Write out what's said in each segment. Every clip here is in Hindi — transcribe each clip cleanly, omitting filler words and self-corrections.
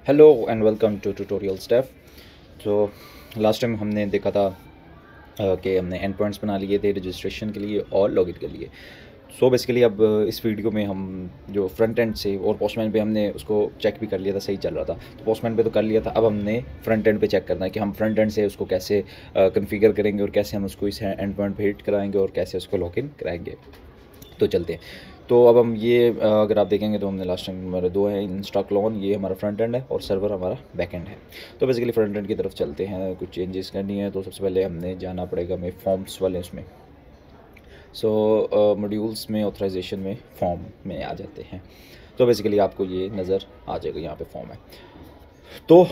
Hello and welcome to tutorial Steph. तो लास्ट टाइम हमने देखा था कि हमने एंड पॉइंट्स बना लिए थे रजिस्ट्रेशन के लिए और लॉगिन के लिए। सो बेसिकली अब इस वीडियो में हम जो फ्रंट एंड से और पोस्टमैन पे हमने उसको चेक भी कर लिया था, सही चल रहा था। तो पोस्टमैन पे तो कर लिया था, अब हमने फ्रंट एंड पे चेक करना है कि हम फ्रंट एंड से उसको कैसे कन्फिगर करेंगे और कैसे हम उसको इस एंड पॉइंट पे हिट कराएंगे और कैसे उसको लॉगिन कराएंगे। तो चलते हैं। तो अब हम ये अगर आप देखेंगे तो हमने लास्ट टाइम हमारे दो हैं, इंस्टा क्लोन ये हमारा फ्रंट एंड है और सर्वर हमारा बैक एंड है। तो बेसिकली फ्रंट एंड की तरफ चलते हैं, कुछ चेंजेस करनी है। तो सबसे पहले हमने जाना पड़ेगा हमें फॉर्म्स वाले उसमें। सो मॉड्यूल्स में ऑथराइजेशन में फॉर्म में आ जाते हैं। तो बेसिकली आपको ये नज़र आ जाएगा, यहाँ पे फॉर्म है। तो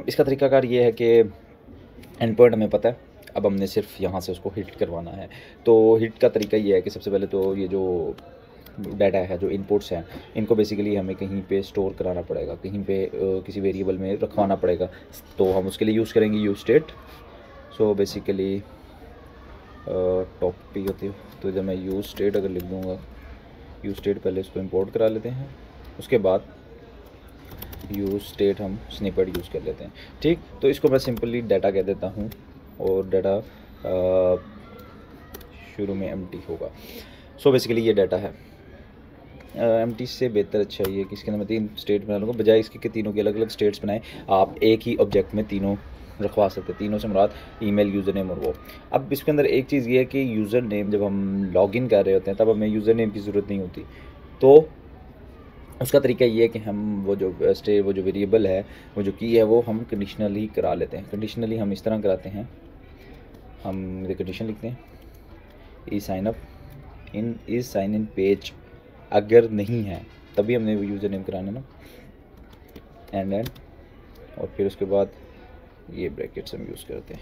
इसका तरीकाकार ये है कि एंड पॉइंट हमें पता है, अब हमने सिर्फ यहाँ से उसको हिट करवाना है। तो हिट का तरीका ये है कि सबसे पहले तो ये जो डाटा है, जो इनपुट्स हैं, इनको बेसिकली हमें कहीं पे स्टोर कराना पड़ेगा, कहीं पे किसी वेरिएबल में रखवाना पड़ेगा। तो हम उसके लिए यूज़ करेंगे use state. So basically top पे होती है, तो इधर मैं यूज स्टेट अगर लिख दूँगा, यूज स्टेट पहले इसको इंपोर्ट करा लेते हैं, उसके बाद यूज स्टेट हम स्निपेट यूज़ कर लेते हैं। ठीक, तो इसको मैं सिंपली डाटा कह देता हूँ और डाटा शुरू में एम्प्टी होगा। सो बेसिकली ये डाटा है। एम्प्टी से बेहतर अच्छा ये कि इसके अंदर मैं 3 स्टेट बना लूँगा, बजाय इसके कि तीनों के अलग अलग स्टेट्स बनाएं। आप एक ही ऑब्जेक्ट में तीनों रखवा सकते हैं। तीनों से मुराद ईमेल, यूज़र नेम और वो। अब इसके अंदर एक चीज़ ये है कि यूज़र नेम जब हम लॉगिन कर रहे होते हैं तब हमें यूज़र नेम की ज़रूरत नहीं होती। तो उसका तरीका ये है कि हम वो जो वेरिएबल है, वो जो की है, वो हम कंडीशनली करा लेते हैं। कंडीशनली हम इस तरह कराते हैं, हम कंडीशन लिखते हैं ई sign up in is sign in page. अगर नहीं है तभी हमने वो यूज़र नेम कराना ना, एंड और फिर उसके बाद ये ब्रैकेट्स हम यूज़ करते हैं।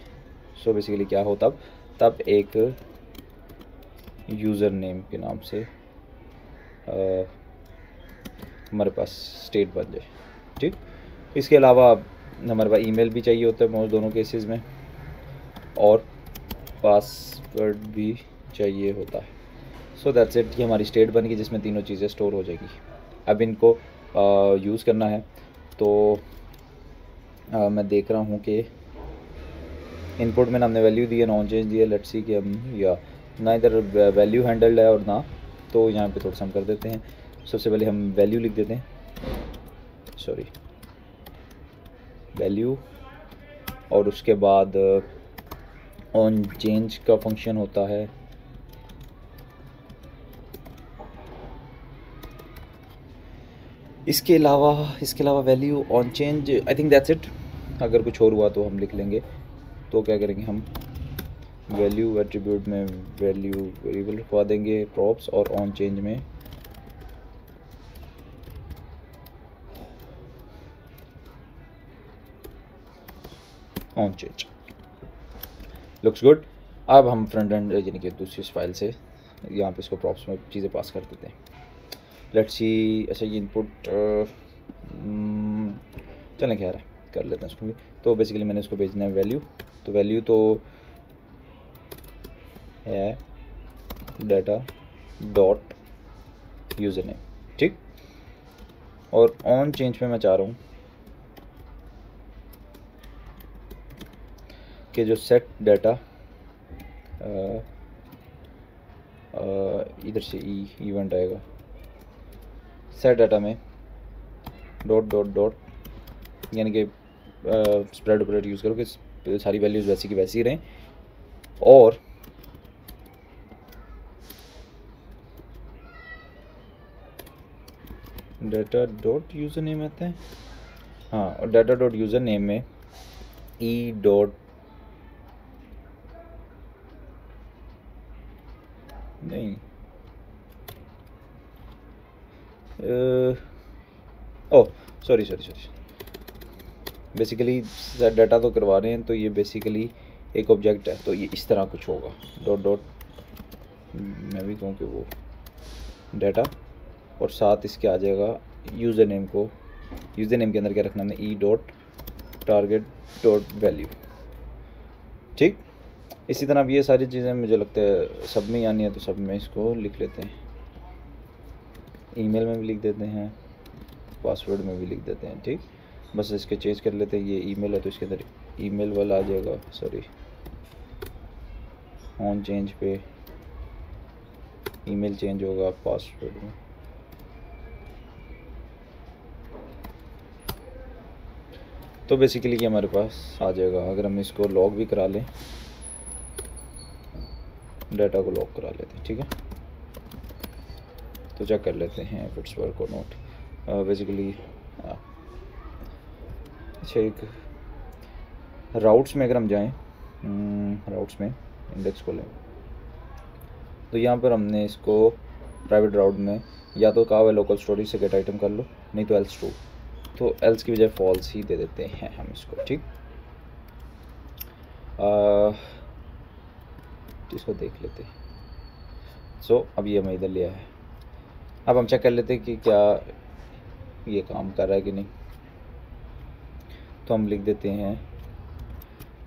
सो बेसिकली क्या हो, तब एक यूज़र नेम के नाम से हमारे पास स्टेट बन जाए। ठीक, इसके अलावा हमारे पास ईमेल भी चाहिए होता है मोस्ट दोनों केसेस में, और पासवर्ड भी चाहिए होता है। So that's it. ये हमारी स्टेट बन गई जिसमें तीनों चीज़ें स्टोर हो जाएगी। अब इनको यूज़ करना है। तो मैं देख रहा हूँ कि इनपुट में हमने वैल्यू दी है, नॉन चेंज दिया। लेट्स सी कि हम या ना इधर वैल्यू हैंडल्ड है और ना, तो यहाँ पे थोड़ा सा हम कर देते हैं। सबसे पहले हम वैल्यू लिख देते हैं, सॉरी वैल्यू, और उसके बाद ऑन चेंज का फंक्शन होता है। इसके अलावा value on change, I think that's it. अगर कुछ और हुआ तो हम लिख लेंगे। तो क्या करेंगे, हम वैल्यू एट्रीब्यूट में वैल्यू वेरिएबल रखवा देंगे प्रॉप्स, और ऑन चेंज में ऑन चेंज। Looks good. अब हम फ्रंट एंड यानी कि दूसरी फाइल से यहाँ पे इसको प्रॉप्स में चीज़ें पास कर देते हैं। लेट्स सी, अच्छा ये इनपुट चलें खैर कर लेते हैं इसको भी। तो बेसिकली मैंने इसको भेजना है वैल्यू। तो वैल्यू तो है डाटा डॉट यूज़र नेम। ठीक, और ऑन चेंज पे मैं चाह रहा हूँ कि जो सेट डाटा इधर से इवेंट आएगा, सेट डाटा में डॉट डॉट डॉट, यानी कि स्प्रेड ऑपरेटर यूज़ करो कि सारी वैल्यूज़ वैसी की वैसी रहें। और डाटा डॉट यूज़र नेम आते हैं, हाँ, और डाटा डॉट यूज़र नेम में ई डॉट नहीं ओह सॉरी बेसिकली डाटा तो करवा रहे हैं, तो ये बेसिकली एक ऑब्जेक्ट है, तो ये इस तरह कुछ होगा। डॉट डॉट मैं भी कहूँ कि वो डाटा, और साथ इसके आ जाएगा यूज़र नेम को। यूज़र नेम के अंदर क्या रखना है, E dot target dot value. ठीक, इसी तरह अब ये सारी चीज़ें मुझे लगता है सब में आनी है, तो सब में इसको लिख लेते हैं। ईमेल में भी लिख देते हैं, पासवर्ड में भी लिख देते हैं। ठीक, बस इसके चेंज कर लेते हैं। ये ईमेल है तो इसके अंदर ईमेल वाला आ जाएगा, सॉरी ऑन चेंज पे ईमेल चेंज होगा पासवर्ड में। तो बेसिकली ये हमारे पास आ जाएगा। अगर हम इसको लॉग भी करा लें, डाटा को लॉक करा लेते हैं, ठीक है। तो चेक कर लेते हैं इफ इट्स वर्क और नॉट। बेसिकली अच्छा, एक राउट्स में अगर हम जाएं, राउट्स में इंडेक्स खोलें तो यहाँ पर हमने इसको प्राइवेट राउट में या तो कहा हुआ लोकल स्टोरेज से गेट आइटम कर लो, नहीं तो एल्स ट्रू। तो एल्स की बजाय फॉल्स ही दे देते हैं हम इसको, ठीक। इसको देख लेते हैं। सो अब ये हमें इधर लिया है। अब हम चेक कर लेते हैं कि क्या ये काम कर रहा है कि नहीं। तो हम लिख देते हैं,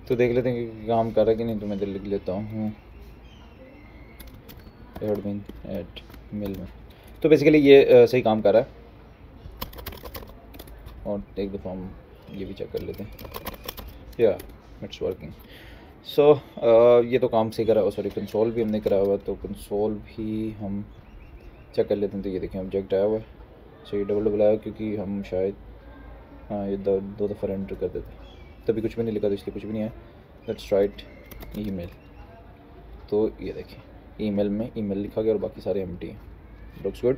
तो देख लेते हैं कि काम कर रहा है कि नहीं। तो मैं इधर लिख लेता हूँ एडमिन एट मेल में। तो बेसिकली ये सही काम कर रहा है। और एक दफ़ा हम ये भी चेक कर लेते हैं, या इट्स वर्किंग। सो ये तो काम सही करा है। सॉरी, कंसोल भी हमने कराया हुआ है, तो कंसोल भी हम चेक कर लेते हैं। तो ये देखें ऑब्जेक्ट आया हुआ है। सो ये डबल आया क्योंकि हम शायद ये दो दफ़ा एंटर कर देते, तभी कुछ भी नहीं लिखा, तो इसलिए कुछ भी नहीं है। Let's write email. तो ये देखें ईमेल में ईमेल लिखा गया और बाकी सारे एम्प्टी हैं। Looks good.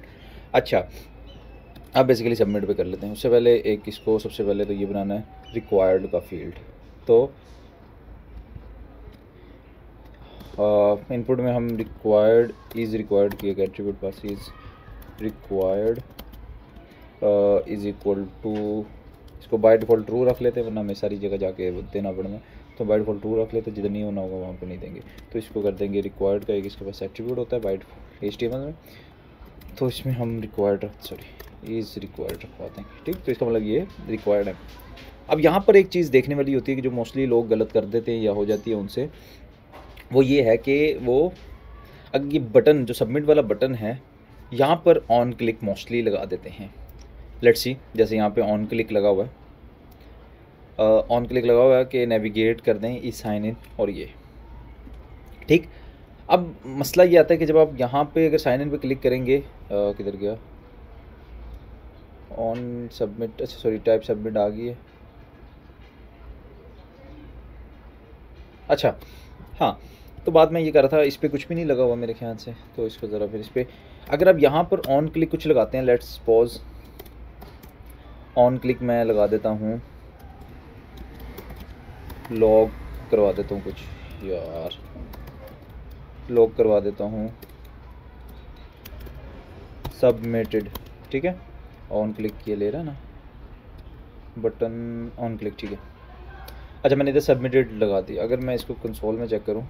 अच्छा, अब बेसिकली सबमिट पे कर लेते हैं। उससे पहले एक इसको सबसे पहले तो ये बनाना है रिक्वायर्ड का फील्ड। तो इनपुट में हम रिक्वायर्ड रिक्वायर्ड की एक attribute pass is required is equal to, इसको बाय डिफ़ॉल्ट ट्रू रख लेते हैं, वरना हमें सारी जगह जाके देना पड़ेगा। तो बाय डिफ़ॉल्ट ट्रू रख लेते हैं, जिधर नहीं होना होगा वहाँ पे नहीं देंगे। तो इसको कर देंगे रिक्वायर्ड का एक इसके पास एट्रीब्यूट होता है बाय HTML में। तो इसमें हम रिक्वायर्ड इज़ रिक्वायर्ड रखवाते हैं, ठीक। तो इसका मतलब ये रिक्वायर्ड है। अब यहाँ पर एक चीज़ देखने वाली होती है कि जो मोस्टली लोग गलत कर देते हैं या हो जाती है उनसे, वो ये है कि वो अगर ये बटन जो सबमिट वाला बटन है यहाँ पर ऑन क्लिक मोस्टली लगा देते हैं। लेट्स सी, जैसे यहाँ पे ऑन क्लिक लगा हुआ है, ऑन क्लिक लगा हुआ है कि नेविगेट कर दें ई साइन इन और ये, ठीक। अब मसला ये आता है कि जब आप यहाँ पे अगर साइन इन पे क्लिक करेंगे, किधर गया ऑन सबमिट, अच्छा सॉरी टाइप सबमिट आ गई है। अच्छा हाँ, तो बाद में ये कर रहा था, इस पर कुछ भी नहीं लगा हुआ मेरे ख्याल से। तो इसको ज़रा फिर इस पर अगर आप यहाँ पर ऑन क्लिक कुछ लगाते हैं, लेट्स सपोज ऑन क्लिक मैं लगा देता हूँ, लॉग करवा देता हूँ कुछ, यार लॉग करवा देता हूँ सबमिटेड, ठीक है। ऑन क्लिक किए ले रहा है ना बटन, ऑन क्लिक, ठीक है। अच्छा, मैंने इधर सबमिटेड लगा दिया। अगर मैं इसको कंसोल में चेक करूं,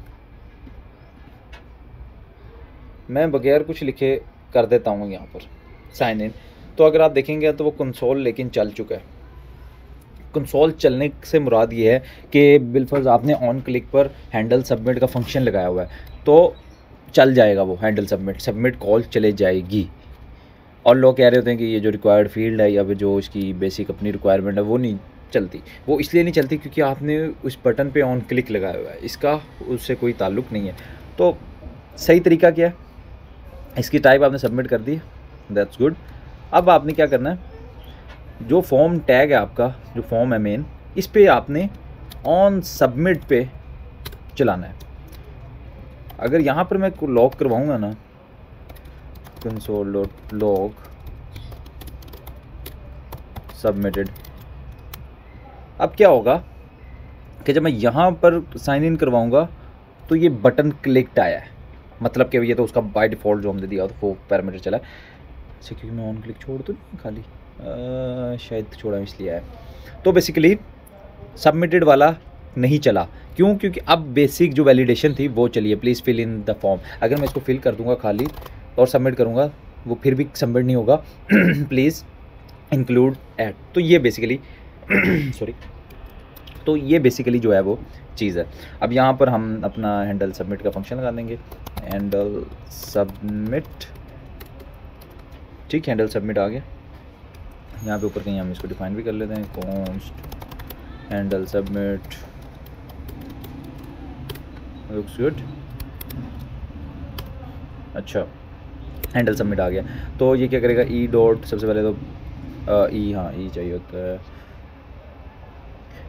मैं बगैर कुछ लिखे कर देता हूं यहाँ पर साइन इन, तो अगर आप देखेंगे तो वो कंसोल लेकिन चल चुका है। कंसोल चलने से मुराद ये है कि बिलफर्ज आपने ऑन क्लिक पर हैंडल सबमिट का फंक्शन लगाया हुआ है, तो चल जाएगा वो हैंडल सबमिट कॉल चले जाएगी। और लोग कह रहे होते हैं कि ये जो रिक्वायर्ड फील्ड है या फिर जो इसकी बेसिक अपनी रिक्वायरमेंट है वो नहीं चलती। वो इसलिए नहीं चलती क्योंकि आपने उस बटन पे ऑन क्लिक लगाया हुआ है, इसका उससे कोई ताल्लुक़ नहीं है। तो सही तरीका क्या है, इसकी टाइप आपने सबमिट कर दी, दैट्स गुड। अब आपने क्या करना है, जो फॉर्म टैग है आपका, जो फॉर्म है मेन, इस पर आपने ऑन सबमिट पे चलाना है। अगर यहाँ पर मैं लॉग करवाऊँगा ना, console.log सबमिटेड, अब क्या होगा कि जब मैं यहाँ पर साइन इन करवाऊँगा तो ये बटन क्लिक्ड आया है, मतलब कि ये तो उसका बाय डिफ़ॉल्ट जो हमने दिया तो वो पैरामीटर चला है। अच्छा, क्योंकि मैं ऑन क्लिक छोड़ तो नहीं खाली, शायद छोड़ा इसलिए है। तो बेसिकली सबमिटेड वाला नहीं चला, क्यों? क्योंकि अब बेसिक जो वैलिडेशन थी वो चली है, please fill in the form. अगर मैं इसको फिल कर दूंगा खाली और सबमिट करूंगा, वो फिर भी सबमिट नहीं होगा। प्लीज़ इंक्लूड ऐड, तो ये बेसिकली सॉरी, तो ये बेसिकली जो है वो चीज़ है। अब यहाँ पर हम अपना हैंडल सबमिट का फंक्शन लगा देंगे, हैंडल सबमिट, ठीक, हैंडल सबमिट आ गया। यहाँ पे ऊपर कहीं हम इसको डिफाइन भी कर लेते हैं, const handle submit, looks good. अच्छा, हैंडल सबमिट आ गया। तो ये क्या करेगा, ई डॉट, सबसे पहले तो ई, हाँ ई चाहिए होता है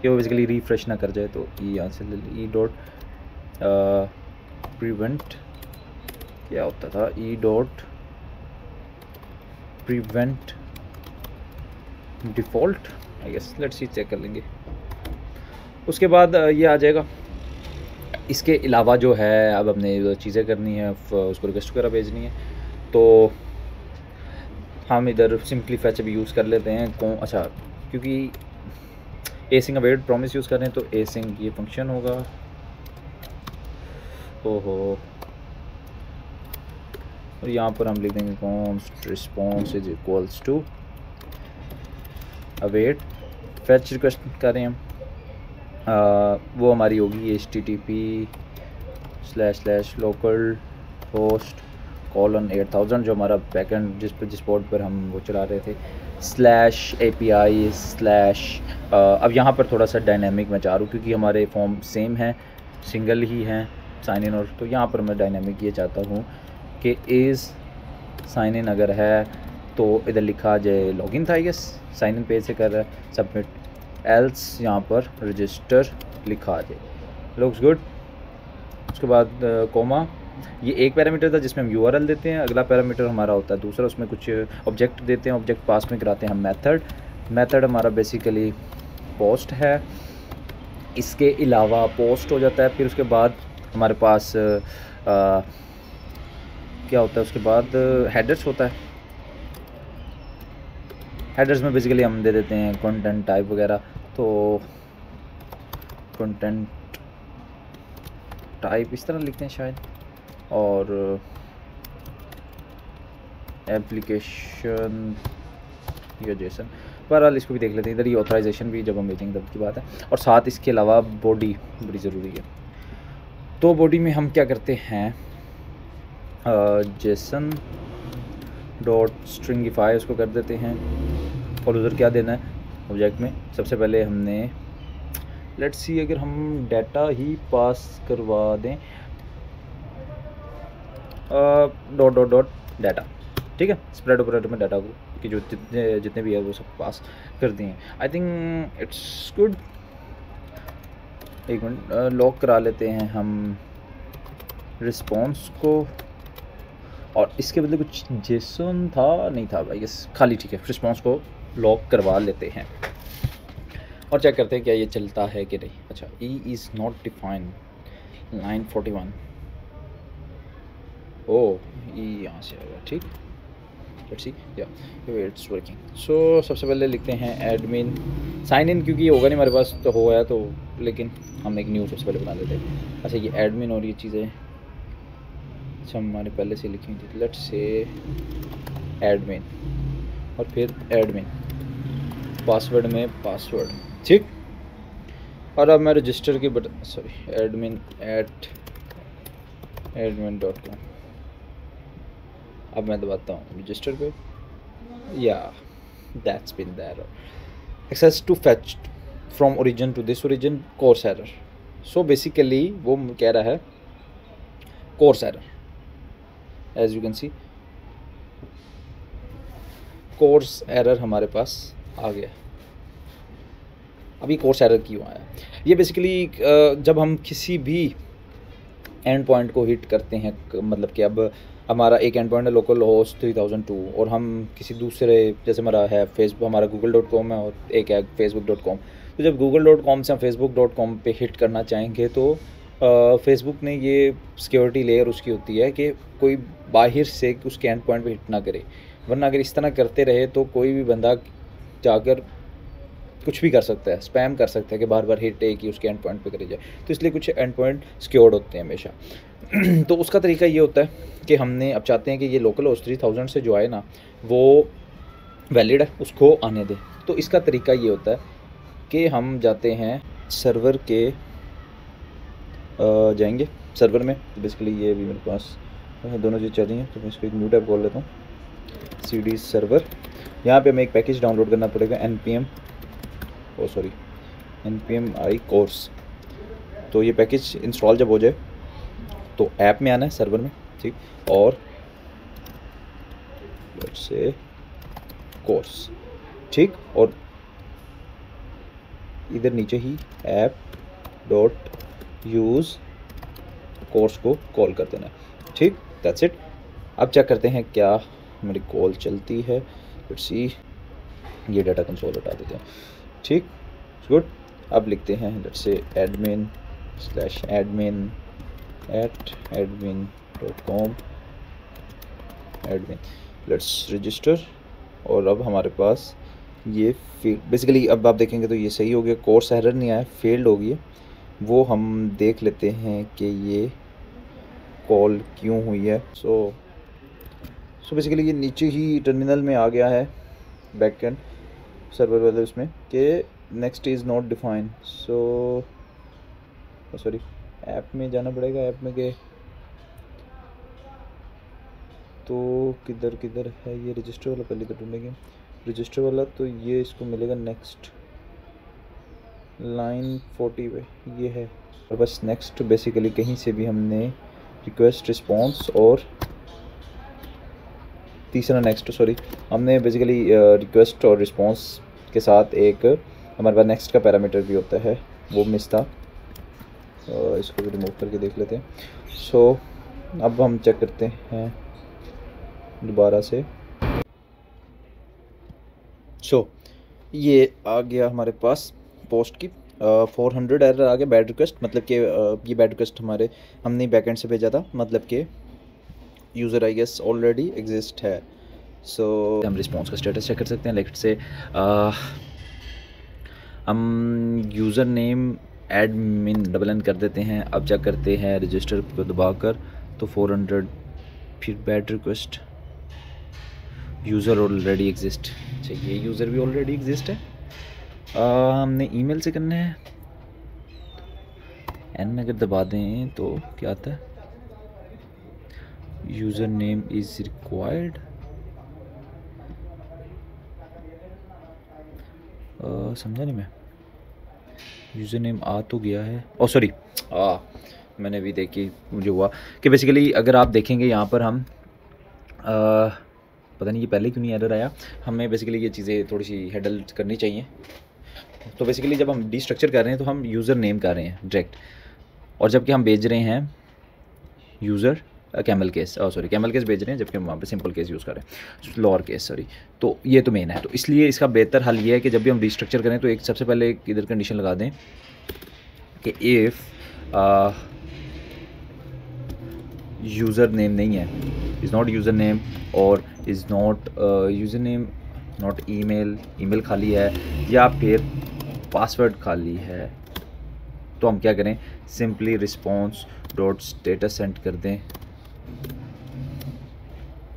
कि वो बेसिकली रिफ्रेश ना कर जाए, तो ई यहाँ से ई डॉट प्रिवेंट, क्या होता था, e dot prevent default, I guess, let's see, check कर लेंगे। उसके बाद ये आ जाएगा। इसके अलावा जो है, अब हमने चीज़ें करनी है, उसको रिक्वेस्ट वगैरह भेजनी है, तो हम इधर सिंपली फैच भी यूज़ कर लेते हैं। अच्छा, क्योंकि एसिंग अवेट प्रॉमिस यूज़ कर रहे हैं, तो एसिंग ये फंक्शन होगा। ओहो, और यहाँ पर हम लिख देंगे const response is equals to await fetch request कर रहे हैं हम, वो हमारी होगी http://localhost:8000, जो हमारा बैकएंड जिस पोर्ट पर हम वो चला रहे थे, /API/। अब यहाँ पर थोड़ा सा डायनेमिक मैं चाह रहा हूँ, क्योंकि हमारे फॉर्म सेम हैं, सिंगल ही हैं साइन इन, और तो यहाँ पर मैं डायनेमिक ये चाहता हूँ कि इज़ साइन इन अगर है तो इधर लिखा आ जाए लॉगिन था, I guess sign in page से कर रहा है, सबमिट, एल्स यहाँ पर रजिस्टर लिखा आ जाए, लुक्स गुड। उसके बाद कोमा, ये एक पैरामीटर था जिसमें हम URL देते हैं, अगला पैरामीटर हमारा होता है दूसरा, उसमें कुछ ऑब्जेक्ट देते हैं, ऑब्जेक्ट पास में कराते हैं हम मेथड हमारा बेसिकली पोस्ट है, इसके अलावा पोस्ट हो जाता है। फिर उसके बाद हमारे पास क्या होता है, उसके बाद हेडर्स होता है। हेडर्स में बेसिकली हम दे देते हैं कंटेंट टाइप वगैरह, तो कंटेंट टाइप इस तरह लिखते हैं शायद, और एप्लीकेशन या जेसन, बहरहाल इसको भी देख लेते हैं। इधर ये ऑथराइजेशन भी जब हम भेजेंगे तब की बात है, और साथ इसके अलावा बॉडी बड़ी ज़रूरी है। तो बॉडी में हम क्या करते हैं, जेसन डॉट स्ट्रिंगिफाई उसको कर देते हैं, और उधर क्या देना है ऑब्जेक्ट में, सबसे पहले हमने लेट्स सी अगर हम डाटा ही पास करवा दें, डॉट डॉट डॉट डाटा, ठीक है, स्प्रेड ऑपरेटर में डाटा को कि जो जितने भी है वो सब पास कर दिए। I think it's good. एक मिनट, लॉक करा लेते हैं हम रिस्पॉन्स को, और इसके बदले कुछ जेसन था, नहीं था भाई, यस खाली, ठीक है, रिस्पॉन्स को लॉक करवा लेते हैं और चेक करते हैं क्या ये चलता है कि नहीं। अच्छा, E is not defined, line 41, ओ ई यहाँ से आएगा, ठीक, लेट्स सी, या इट्स वर्किंग। सो सबसे पहले लिखते हैं एडमिन साइन इन, क्योंकि ये होगा नहीं हमारे पास, तो हो गया तो, लेकिन हम एक न्यू सबसे पहले बना लेते हैं। अच्छा, ये एडमिन और ये चीज़ें अच्छा हमारे पहले से लिखी थी, लेट्स से एडमिन और फिर एडमिन, पासवर्ड में पासवर्ड, ठीक। और अब मैं रजिस्टर के बटन, सॉरी, admin@admin.com, अब मैं दबाता हूँ रजिस्टर पे, या that's been there, access to fetch from origin to this origin, CORS error. So basically वो कह रहा है CORS error, as you can see CORS error हमारे पास आ गया। अभी कोर्स एरर क्यों आया, ये बेसिकली जब हम किसी भी एंड पॉइंट को हिट करते हैं, मतलब कि अब हमारा एक एंड पॉइंट है लोकल होस्ट 3002, और हम किसी दूसरे, जैसे हमारा है फेसबुक, हमारा google.com है और एक है facebook.com, तो जब google.com से हम facebook.com पे हिट करना चाहेंगे तो फेसबुक ने ये सिक्योरिटी लेयर उसकी होती है कि कोई बाहर से उसके एंड पॉइंट पे हिट ना करे, वरना अगर इस तरह करते रहे तो कोई भी बंदा जाकर कुछ भी कर सकता है, स्पैम कर सकता है कि बार बार हिट एक ही उसके एंड पॉइंट पे करे जाए, तो इसलिए कुछ एंड पॉइंट सिक्योर्ड होते हैं हमेशा। तो उसका तरीका ये होता है कि हमने अब चाहते हैं कि ये लोकल होस्ट 3000 से जो आए ना वो वैलिड है, उसको आने दें। तो इसका तरीका ये होता है कि हम जाते हैं सर्वर के जाएंगे सर्वर में, तो बेसिकली ये भी मेरे पास दोनों चीज़ चल रही हैं, तो मैं इसको एक न्यू टैब खोल लेता हूँ। CD server. यहाँ पे हमें एक पैकेज डाउनलोड करना पड़ेगा npm i कोर्स। तो ये पैकेज इंस्टॉल जब हो जाए तो ऐप में आना है, सर्वर में, ठीक, और से कोर्स, ठीक, और इधर नीचे ही ऐप डॉट यूज़ कोर्स को कॉल कर देना, ठीक, दैट्स इट। अब चेक करते हैं क्या हमारी कॉल चलती है। लेट्स सी, ये डाटा कंसोल हटा देते हैं, ठीक, गुड। अब लिखते हैं let's say admin/admin@admin.com admin, let's register. और अब हमारे पास ये बेसिकली अब आप देखेंगे तो ये सही हो गया, कोर्स एरर नहीं आया, फेल्ड हो गई है। वो हम देख लेते हैं कि ये कॉल क्यों हुई है। सो बेसिकली ये नीचे ही टर्मिनल में आ गया है बैकएंड सर्वर वाले उसमें कि next is not define. Sorry, app में जाना पड़ेगा, ऐप में गए तो किधर है ये रजिस्टर वाला, पहले तो ढूंढेंगे रजिस्टर वाला। तो ये इसको मिलेगा नेक्स्ट लाइन 40 पे, ये है। और बस नेक्स्ट बेसिकली कहीं से भी हमने रिक्वेस्ट रिस्पॉन्स और तीसरा नेक्स्ट, सॉरी, हमने बेसिकली रिक्वेस्ट और रिस्पॉन्स के साथ एक हमारे पास नेक्स्ट का पैरामीटर भी होता है, वो मिस था। इसको भी रिमूव करके देख लेते हैं। सो अब हम चेक करते हैं दोबारा से। ये आ गया हमारे पास पोस्ट की 400 एरर आ गया, बैड रिक्वेस्ट, मतलब कि ये बैड रिक्वेस्ट हमने बैकएंड से भेजा था, मतलब कि user I guess already exist है। सो हम रिस्पॉन्स का स्टेटस चेक कर सकते हैं। लेट्स से हम यूज़र नेम एडमिन डबल कर देते हैं। अब चेक करते हैं रजिस्टर को दबाकर, तो 400, फिर bad request, user already exist. अच्छा, ये यूज़र भी ऑलरेडी एग्जिस्ट है। हमने ईमेल से करना है, एन अगर दबा दें तो क्या आता है, यूज़र नेम इज़ रिक्वायर्ड। समझा नहीं मैं, यूज़र नेम आ तो गया है, ओ सॉरी, मैंने भी देखी, मुझे हुआ कि बेसिकली अगर आप देखेंगे यहाँ पर हम पता नहीं ये पहले क्यों नहीं एरर आया, हमें बेसिकली ये चीज़ें थोड़ी सी हैंडल करनी चाहिए। तो बेसिकली जब हम डिस्ट्रक्चर कर रहे हैं तो हम यूज़र नेम कर रहे हैं डायरेक्ट, और जबकि हम भेज रहे हैं user camel case, sorry camel case भेज रहे हैं, जबकि हम वहाँ पे सिंपल केस यूज़ कर रहे हैं, लोअर केस, सॉरी। तो ये तो मेन है, तो इसलिए इसका बेहतर हल ये है कि जब भी हम डिस्ट्रक्चर करें तो एक सबसे पहले इधर कंडीशन लगा दें कि इफ़ यूज़र नेम नहीं है, इज़ नॉट यूज़र नेम, और is not user name, not email खाली है, या फिर पासवर्ड खाली है, तो हम क्या करें, simply response dot status send कर दें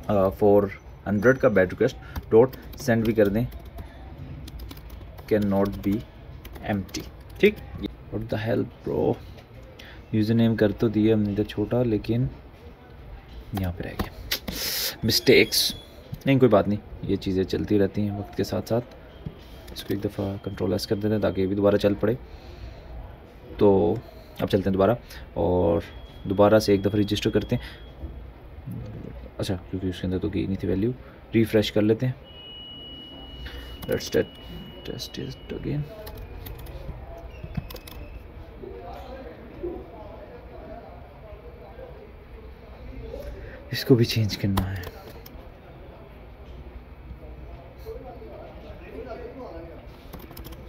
400 का बैड रिक्वेस्ट डॉट सेंड भी कर दें कैन नॉट बी एम्प्टी, ठीक। What the help bro, user name कर तो दिया हमने इधर छोटा, लेकिन यहाँ पे रह गया, मिस्टेक्स, नहीं कोई बात नहीं, ये चीज़ें चलती रहती हैं वक्त के साथ साथ। इसको एक दफ़ा कंट्रोल एस कर देते हैं ताकि ये भी दोबारा चल पड़े। तो अब चलते हैं दोबारा, और दोबारा से एक दफ़ा रजिस्टर करते हैं। अच्छा, क्योंकि उसके अंदर तो गई नहीं थी वैल्यू, रिफ़्रेश कर लेते हैं। Let's test it again. इसको भी चेंज करना है।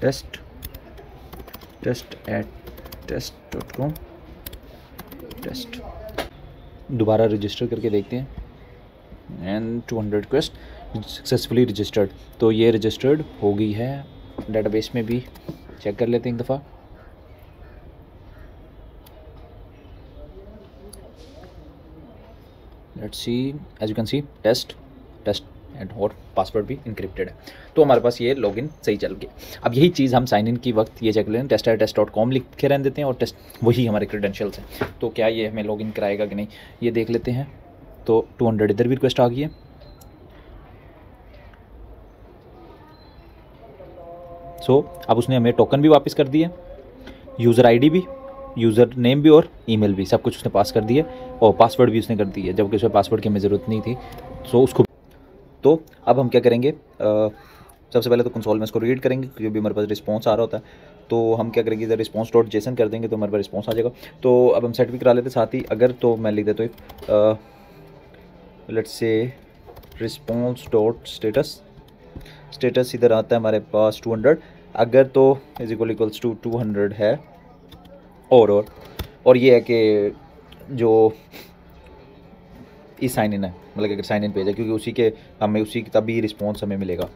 test@test.com टेस्ट, दोबारा रजिस्टर करके देखते हैं, एंड 200 रिक्वेस्ट सक्सेसफुली रजिस्टर्ड। तो ये रजिस्टर्ड हो गई है, डेटाबेस में भी चेक कर लेते हैं एक दफ़ा। Let's see, as you can see test and और पासवर्ड भी इनक्रिप्टेड है। तो हमारे पास ये लॉगिन सही चल गया। अब यही चीज़ हम साइन इन की वक्त ये चेक लें, test@test.com लिख के रहने देते हैं, और टेस्ट वही हमारे क्रेडेंशियल्स हैं। तो क्या ये हमें लॉगिन कराएगा कि नहीं, ये देख लेते हैं। तो 200 इधर भी रिक्वेस्ट आ गई है, सो अब उसने हमें टोकन भी वापस कर दिया, यूज़र आईडी भी, यूज़र नेम भी और ईमेल भी, सब कुछ उसने पास कर दिया और पासवर्ड भी उसने कर दिया, जबकि उसमें पासवर्ड की हमें ज़रूरत नहीं थी। सो उसको तो अब हम क्या करेंगे, सबसे पहले तो कंसोल में इसको रीड करेंगे क्योंकि भी हमारे पास रिस्पॉन्स आ रहा होता है। तो हम क्या करेंगे, इधर रिस्पॉन्स डॉट जेसन कर देंगे तो हमारे पास रिस्पॉन्स आ जाएगा। तो अब हम सेट भी करा लेते साथ ही, अगर तो मैं लिख देता हूँ let's say response dot status इधर आता है हमारे पास 200, अगर तो इज इक्वल्स टू 200 है। और ये है कि जो ई साइन इन है, मतलब अगर साइन इन पेज है, क्योंकि उसी के हमें उसी तभी रिस्पॉन्स हमें मिलेगा,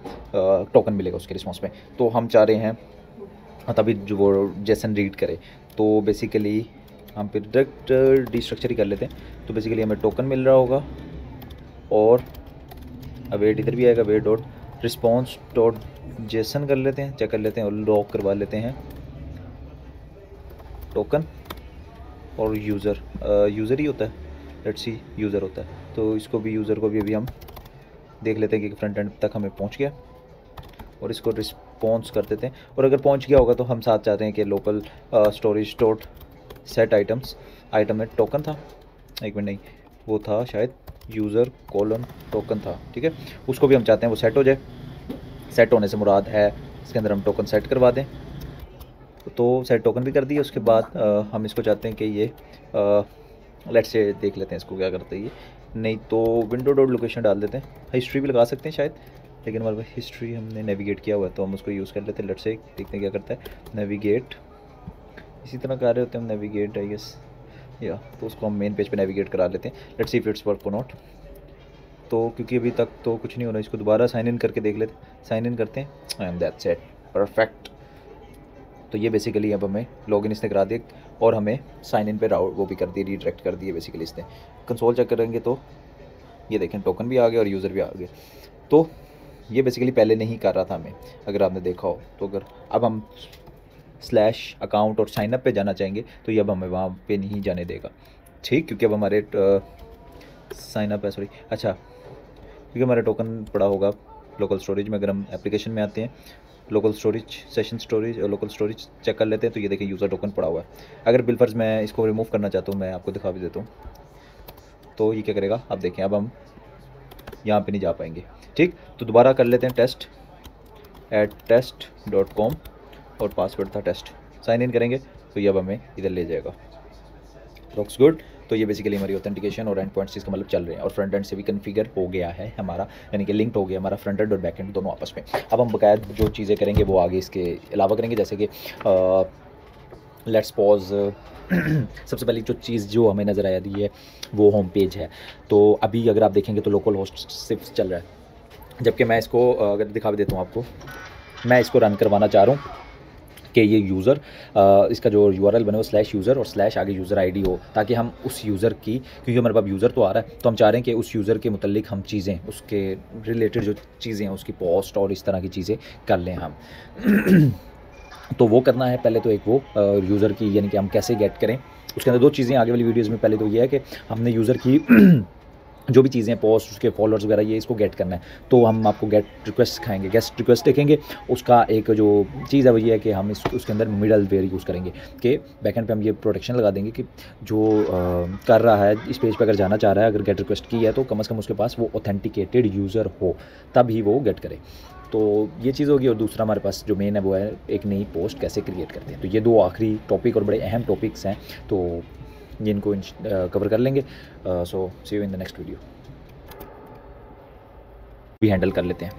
टोकन मिलेगा उसके रिस्पॉन्स में। तो हम चाह रहे हैं तभी जो वो जेसन रीड करे। तो बेसिकली हम फिर डायरेक्ट डिस्ट्रक्चर ही कर लेते हैं। तो बेसिकली हमें टोकन मिल रहा होगा और अवेट इधर भी आएगा, wait dot response dot JSON कर लेते हैं, चेक कर लेते हैं और लॉक करवा लेते हैं टोकन और यूज़र ही होता है, लेट्स सी यूज़र होता है। तो इसको भी यूज़र को भी अभी हम देख लेते हैं कि फ्रंट एंड तक हमें पहुंच गया और इसको रिस्पॉन्स कर देते हैं। और अगर पहुंच गया होगा तो हम साथ चाहते हैं कि local storage dot set item में टोकन था, एक मिनट नहीं, वो था शायद यूज़र कोलन टोकन था, ठीक है। उसको भी हम चाहते हैं वो सेट हो जाए। सेट होने से मुराद है इसके अंदर हम टोकन सेट करवा दें। तो सेट टोकन भी कर दिए। उसके बाद हम इसको चाहते हैं कि ये लेट्स से देख लेते हैं इसको क्या करते हैं ये, नहीं तो विंडो डॉट लोकेशन डाल देते हैं। हिस्ट्री भी लगा सकते हैं शायद, लेकिन हमारे पास हिस्ट्री हमने नेविगेट किया हुआ है तो हम उसको यूज़ कर लेते हैं। लेट्स से देखते हैं क्या करता है, नेविगेट इसी तरह कर रहे होते हैं हम, नेविगेट आई गेस या, तो उसको हम मेन पेज पे नेविगेट करा लेते हैं। Let's see if it's work और नॉट। तो क्योंकि अभी तक तो कुछ नहीं हो रहा, इसको दोबारा साइन इन करके देख लेते हैं। साइन इन करते हैं एंड दैट्स इट, परफेक्ट। तो ये बेसिकली अब हमें लॉगिन इसने करा दिया और हमें साइन इन पे राउट वो भी कर दिए, रीडायरेक्ट कर दिए बेसिकली इसने। कंसोल चेक करेंगे तो ये देखें टोकन भी आ गया और यूज़र भी आ गया। तो ये बेसिकली पहले नहीं कर रहा था हमें, अगर आपने देखा हो तो। अगर अब हम स्लैश अकाउंट और साइनअप पे जाना चाहेंगे तो ये अब हमें वहाँ पे नहीं जाने देगा, ठीक, क्योंकि अब हमारे साइनअप है, सॉरी, अच्छा, क्योंकि हमारा टोकन पड़ा होगा लोकल स्टोरेज में। अगर हम एप्लीकेशन में आते हैं, लोकल स्टोरेज, सेशन स्टोरेज और लोकल स्टोरेज चेक कर लेते हैं तो ये देखिए यूज़र टोकन पड़ा हुआ है। अगर बिलफर्ज मैं इसको रिमूव करना चाहता हूँ, मैं आपको दिखा भी देता हूँ, तो ये क्या करेगा, अब देखें अब हम यहाँ पे नहीं जा पाएंगे, ठीक। तो दोबारा कर लेते हैं test@test.com और पासवर्ड था टेस्ट। साइन इन करेंगे तो ये अब हमें इधर ले जाएगा, लुक्स गुड। तो ये बेसिकली हमारी ऑथेंटिकेशन और एंड पॉइंट्स इसका मतलब चल रहे हैं और फ्रंट एंड से भी कन्फिगर हो गया है हमारा, यानी कि लिंक्ड हो गया हमारा फ्रंट एंड और बैक एंड दोनों आपस में। अब हम बकायद जो चीज़ें करेंगे वो आगे इसके अलावा करेंगे, जैसे कि लेट्स पॉज सबसे पहली जो चीज़ जो हमें नज़र आ रही है वो होम पेज है। तो अभी अगर आप देखेंगे तो लोकल होस्ट सिर्फ चल रहा है, जबकि मैं इसको अगर दिखा भी देता हूँ आपको, मैं इसको रन करवाना चाह रहा हूँ कि ये यूज़र इसका जो URL बने वो /यूज़र और / आगे यूज़र आईडी हो, ताकि हम उस यूज़र की, क्योंकि हमारे पास यूज़र तो आ रहा है तो हम चाह रहे हैं कि उस यूज़र के मुतल्लिक हम चीज़ें, उसके रिलेटेड जो चीज़ें हैं उसकी पोस्ट और इस तरह की चीज़ें कर लें हम। तो वो करना है पहले तो एक वो यूज़र की, यानी कि हम कैसे गेट करें, उसके अंदर दो चीज़ें आगे वाली वीडियोज़ में। पहले तो ये है कि हमने यूज़र की जो भी चीज़ें पोस्ट, उसके फॉलोअर्स वगैरह, ये इसको गेट करना है। तो हम आपको गेट रिक्वेस्ट सिखाएंगे, गेस्ट रिक्वेस्ट देखेंगे। उसका एक जो चीज़ है वो ये है कि हम उसके अंदर मिडल वेयर यूज़ करेंगे कि बैकएंड पे हम ये प्रोटेक्शन लगा देंगे कि जो कर रहा है इस पेज पे अगर जाना चाह रहा है, अगर गेट रिक्वेस्ट की है तो कम से कम उसके पास वो ऑथेंटिकेटेड यूज़र हो, तब ही वो गेट करे। तो ये चीज़ होगी। और दूसरा हमारे पास जो मेन है वो है एक नई पोस्ट कैसे क्रिएट करते हैं। तो ये दो आखिरी टॉपिक और बड़े अहम टॉपिक्स हैं, तो ये इनको कवर कर लेंगे। So see you in the next video. भी हैंडल कर लेते हैं।